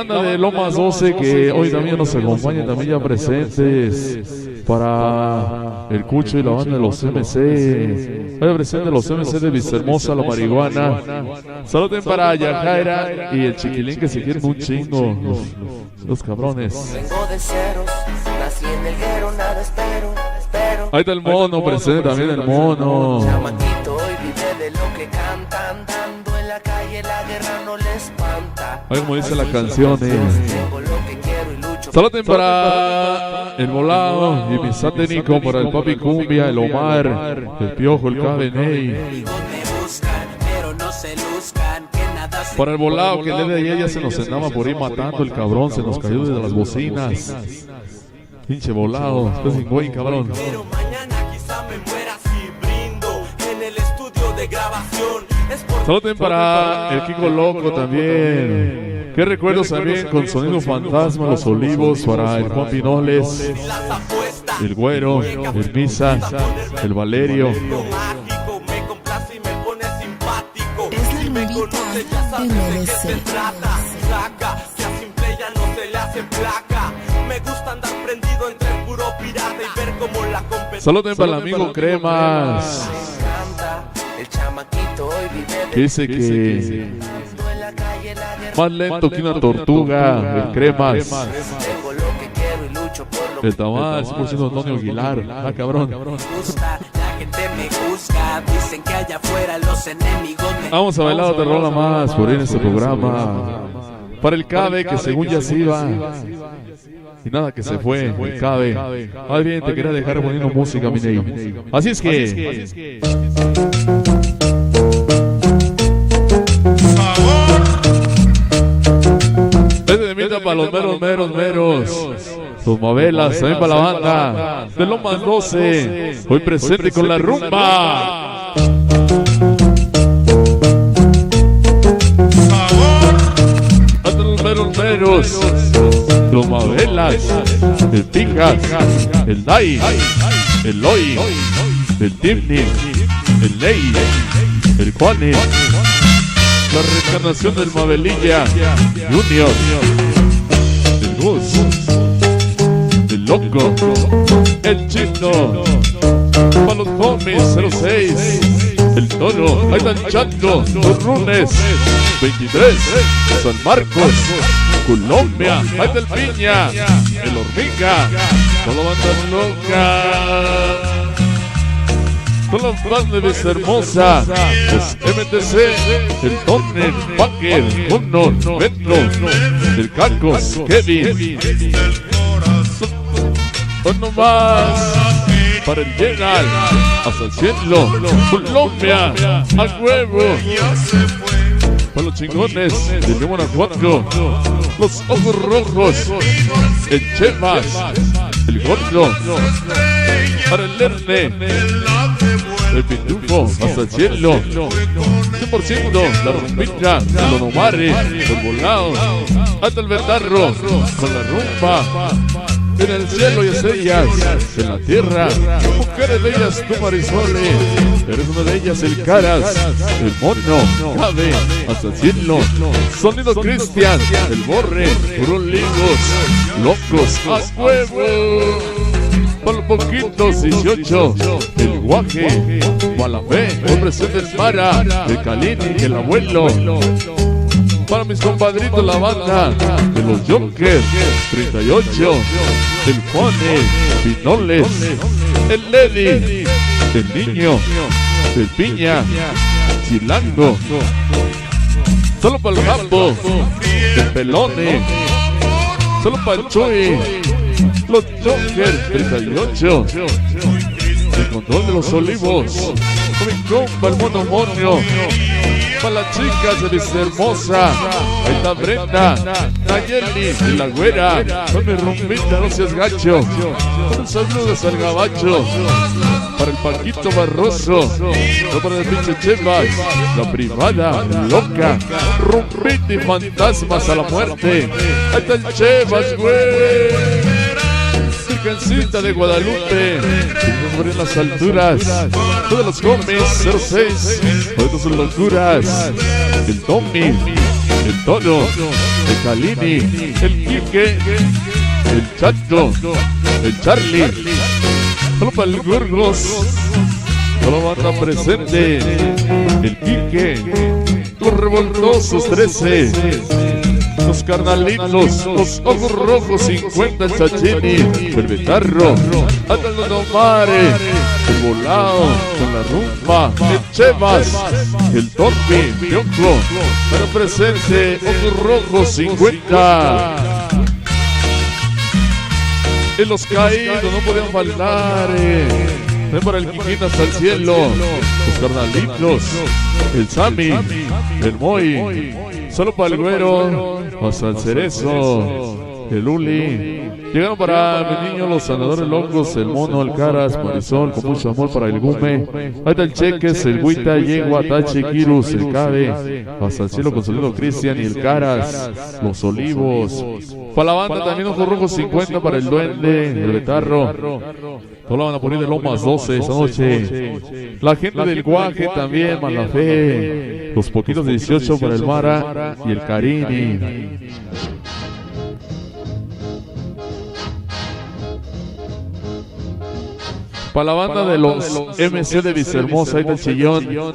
Banda de Lomas 12 que hoy también nos acompaña, también ya presentes para el Cucho y la banda de los MC. Hoy presente los MC de Vistahermosa, La Marihuana. Saluden para Yajaira y el Chiquilín que se quieren un chingo, los cabrones. Vengo de ceros, nací en el guero, nada espero. Ahí está el mono, presente también el mono. Chamaquito hoy vive de lo que cantan, andando en la calle la guerra no le espanta. Ahí como dice la canción, Saluden para el Volado y mi saténico, para el Papi Cumbia, el Omar, el Piojo, el Cabeney. Para el Volado que el día de ayer ya se nos andaba por ir matando el cabrón, se nos cayó desde las bocinas. Pinche Volado, estás sin güey, cabrón. Pero mañana quizá me muera si brindo en el estudio de grabación. Saluden para el Kiko Loco también. Qué recuerdos también con Sonido Fantasma, Los Olivos, para el Juan Pinoles, el Güero, el Misa, el Valerio. Lo mágico me complace y me pone simpático. Es la Si me nuevita conoces ya sabes de de qué MDC. se trata. Saca, que a simple ya no se le hace placa. Me gusta andar prendido entre el puro pirata y ver cómo la competencia. Saluden para el amigo Cremas, El chamaquito hoy vive que dice que más lento que una tortuga, el Cremas. tengo lo que quiero y lucho por lo El Tamal, 100% Antonio Aguilar. Ah, cabrón. gusta. La gente me juzga, dicen que allá afuera los enemigos me... Vamos a bailar otra rola más por ahí en este programa. Para el Cabe, que según ya se iba. Y nada que se fue, el Cabe. Ay, bien, te quería dejar poniendo música, mi ney. Así es que... de mierda para los meros. Los Mabelas, también para la banda de Lomas 12. Hoy presente con la rumba. Hasta los meros. Los Mabelas, el Pijas, el Dai, el Loi, el Timni, el Ley, el Juani. La reencarnación del Mabelilla Junior, el Gus, el Loco, el Chino, para los homies 06, el Toro, ahí está el Chango, los Runes, 23, San Marcos, Colombia, ahí está el Piña, el Hormiga, toda la banda loca. Con los fans de Vistahermosa, los MTC, el Tonner, Packer, Honor, Metro, el Cacos, Kevin. Uno más para el General, hasta el cielo, Colombia, a huevo. Para los chingones de León Guanajuato, los ojos rojos, el Chevas, el Gordo, para el Lerne. El Pitufo, hasta el cielo, 100%, la rumbita, el Onomare, el Volado, hasta el Verdarro, con la rumba, en el cielo y estrellas, en la tierra, mujeres bellas, tú Marisole, eres una de ellas, el Caras, el Mono, Cabe, hasta el cielo, Sonido Cristian, el Borre, Puro Ligos, Locos, a huevo. Para los poquitos 18, el Guaje, Malafé, el presente el Mara, el Calini, el Abuelo. Para mis compadritos la banda de los Jokers, 38, el Juane, Pinoles, el Lady, el Niño, el Piña, Chilango. Solo para el Jambo, el Pelone, solo para el Chuy. Los Jokers 38, el Control de los Olivos, mi compa el Monomonio, para las chicas de Vistahermosa, ahí está Brenda, Nayeli y la Güera, con mi rumbita, no seas gacho, un saludo hasta el Gabacho, para el Paquito Barroso, no para el pinche Chevas, la Privada, loca, rumbita y fantasmas a la muerte, ahí está el Chevas, güey. Virgencita de Guadalupe, sobre las alturas, todos los cómics 06, todas sus locuras, el Tommy, el Toro, el Calini, el Quique, el Chacho, el Charlie. Solo para el Burgos, solo banda presente, el Quique, los revoltosos 13, los carnalitos, los ojos rojos 50, el Chachini, el Betarro, hasta el Nomare, el Volado, con la rumba, el Chevas, el Torpi, Piojo, para presente, ojos rojos 50. En los caídos no podían faltar. Ven para el Quiquín hasta el cielo. Los carnalitos, el Sammy, el Moy, solo para el Güero, hasta el Cerezo, el Uli. Llegaron para mi niño los sanadores locos, el Mono, el Caras, Marisol, con mucho amor para el Gume. Ahí está el Cheques, el Huita, Yegua, Tachi, Kirus, el Cabe, hasta el cielo con Solido Cristian y el Caras, los Olivos. Para la banda también ojos rojos 50 para el Duende, el Betarro. Todos la van a poner de Lomas 12 esta noche. La gente del Guaje también, Malafé. Los poquitos de 18 para el Mara y el Carini. Para la banda de los MC de Vistahermosa, ahí está el Chillón.